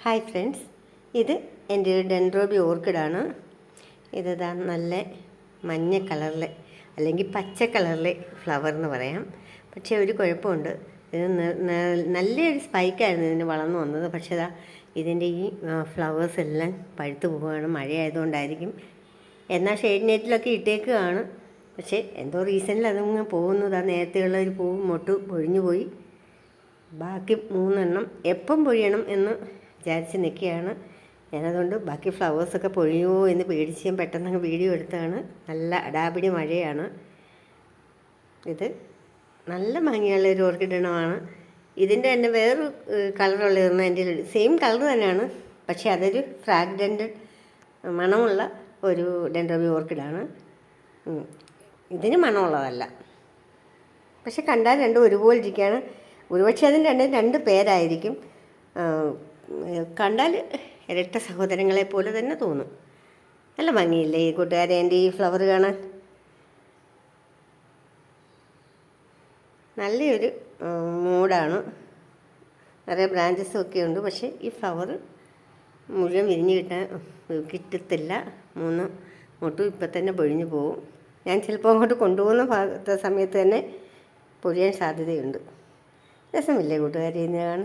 Hi friends, ഇത് എൻ്റെ ഒരു ഡെൻഡ്രോബി ഓർക്കിഡാണ്. ഇതാ നല്ല മഞ്ഞ കളറിലെ അല്ലെങ്കിൽ പച്ച കളറിലെ ഫ്ലവർ എന്ന് പറയാം. പക്ഷേ ഒരു കുഴപ്പമുണ്ട്, ഇത് നല്ലൊരു സ്പൈക്കായിരുന്നു ഇതിന് വളർന്നു വന്നത്. പക്ഷേ ഇതിൻ്റെ ഈ ഫ്ലവേഴ്സ് എല്ലാം പഴുത്തു പോവുകയാണ്, മഴയായതുകൊണ്ടായിരിക്കും. എന്നാൽ ഷെയ്ഡ് നെറ്റിലൊക്കെ ഇട്ടേക്കുകയാണ്. പക്ഷേ എന്തോ റീസണിൽ അതങ്ങ് പോകുന്നതാണ്. നേരത്തെയുള്ള ഒരു പൂവ് മൊട്ട് പൊഴിഞ്ഞു പോയി. ബാക്കി 3 എപ്പം പൊഴിയണം എന്ന് വിചാരിച്ച് നിൽക്കുകയാണ് ഞാനതുകൊണ്ട്. ബാക്കി ഫ്ലവേഴ്സൊക്കെ പൊഴിയുമോ എന്ന് പേടിച്ച് ഞാൻ പെട്ടെന്ന് വീഡിയോ എടുത്താണ്. നല്ല അടാപിടി മഴയാണ്. ഇത് നല്ല ഭംഗിയുള്ളൊരു ഓർക്കിഡ് ഇനമാണ്. ഇതിൻ്റെ തന്നെ വേറൊരു കളറുള്ളതാണ് എൻ്റെ സെയിം കളർ തന്നെയാണ്. പക്ഷേ അതൊരു ഫ്രാഗ്രൻ്റ് മണമുള്ള ഒരു ഡെൻഡ്രോബി ഓർക്കിഡാണ്. ഇതിന് മണമുള്ളതല്ല. പക്ഷെ കണ്ടാൽ രണ്ടും ഒരുപോലെ ഇരിക്കുകയാണ്. ഒരുപക്ഷെ അതിന് രണ്ട് പേരായിരിക്കും. കണ്ടാൽ ഇരട്ട സഹോദരങ്ങളെ പോലെ തന്നെ തോന്നും. നല്ല ഭംഗിയില്ലേ ഈ കൂട്ടുകാരെ എൻ്റെ ഈ ഫ്ലവർ കാണാൻ? നല്ലൊരു മൂഡാണ്. നിറയെ ബ്രാഞ്ചസും ഒക്കെ ഉണ്ട്. പക്ഷേ ഈ ഫ്ലവർ മുഴുവൻ വിരിഞ്ഞ് കിട്ടത്തില്ല. 3 മൊട്ടും ഇപ്പം തന്നെ പൊഴിഞ്ഞു പോകും. ഞാൻ ചിലപ്പോൾ അങ്ങോട്ട് കൊണ്ടുപോകുന്ന സമയത്ത് തന്നെ പൊഴിയാൻ സാധ്യതയുണ്ട്. രസമില്ലേ കൂട്ടുകാരെ ഇന്ന് കാണാൻ?